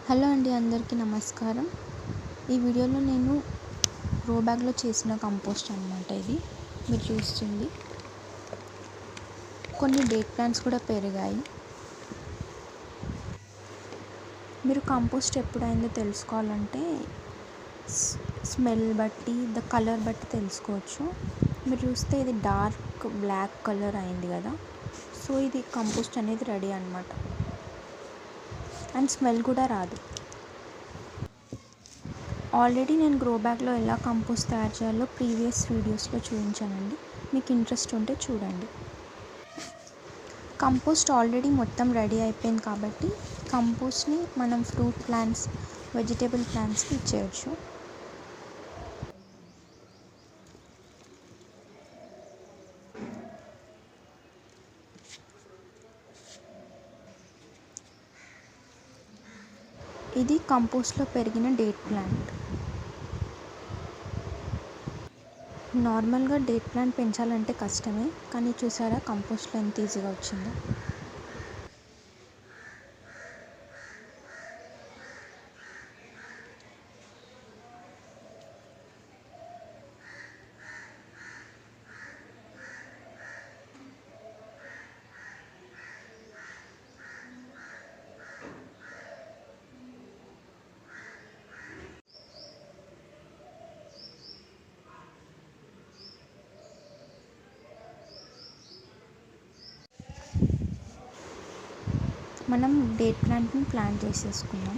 Hello అండి, అందరికీ నమస్కారం. ఈ వీడియోలో నేను గ్రో బ్యాగ్లో చేసిన కంపోస్ట్ అనమాట. ఇది మీరు చూస్తుంది. కొన్ని డేట్ ప్లాంట్స్ కూడా పెరిగాయి. మీరు కంపోస్ట్ ఎప్పుడైందో తెలుసుకోవాలంటే స్మెల్ బట్టి, కలర్ బట్టి తెలుసుకోవచ్చు. మీరు చూస్తే ఇది డార్క్ బ్లాక్ కలర్ అయింది కదా, సో ఇది కంపోస్ట్ అనేది రెడీ అనమాట. అండ్ స్మెల్ కూడా రాదు. ఆల్రెడీ నేను గ్రో బ్యాగ్లో ఎలా కంపోస్ట్ తయారు చేయాలో ప్రీవియస్ వీడియోస్లో చూపించానండి. మీకు ఇంట్రెస్ట్ ఉంటే చూడండి. కంపోస్ట్ ఆల్రెడీ మొత్తం రెడీ అయిపోయింది కాబట్టి కంపోస్ట్ని మనం ఫ్రూట్ ప్లాంట్స్, వెజిటేబుల్ ప్లాంట్స్కి ఇచ్చేయచ్చు. ఇది కంపోస్ట్లో పెరిగిన డేట్ ప్లాంట్. నార్మల్గా డేట్ ప్లాంట్ పెంచాలంటే కష్టమే, కానీ చూసారా కంపోస్ట్లో ఎంత ఈజీగా వచ్చిందో. మనం డేట్ ప్లాంట్ని ప్లాంట్ చేసేసుకున్నాం.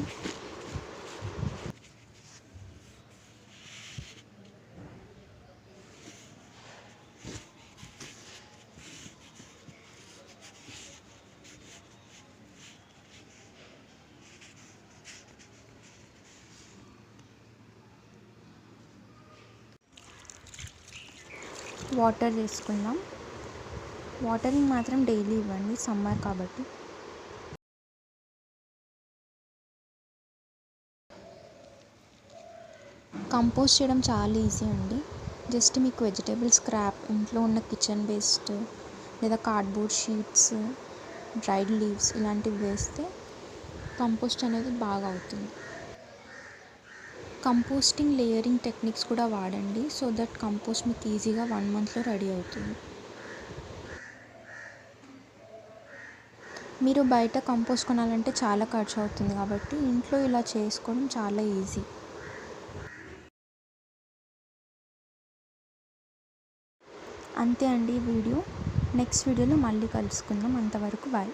వాటర్ వేసుకుందాం. వాటరింగ్ మాత్రం డైలీ ఇవ్వండి, సమ్మర్ కాబట్టి. కంపోస్ట్ చేయడం చాలా ఈజీ అండి. జస్ట్ మీకు వెజిటేబుల్ స్క్రాప్, ఇంట్లో ఉన్న కిచెన్ వేస్ట్ లేదా కార్డ్బోర్డ్ షీట్స్, డ్రైడ్ లీవ్స్ ఇలాంటివి వేస్తే కంపోస్ట్ అనేది బాగా అవుతుంది. కంపోస్టింగ్ లేయరింగ్ టెక్నిక్స్ కూడా వాడండి, సో దట్ కంపోస్ట్ మీకు ఈజీగా 1 మంత్లో రెడీ అవుతుంది. మీరు బయట కంపోస్ట్ కొనాలంటే చాలా ఖర్చు అవుతుంది కాబట్టి ఇంట్లో ఇలా చేసుకోవడం చాలా ఈజీ. అంతే అండి ఈ వీడియో. నెక్స్ట్ వీడియోలో మళ్ళీ కలుసుకుందాం. అంతవరకు బాయ్.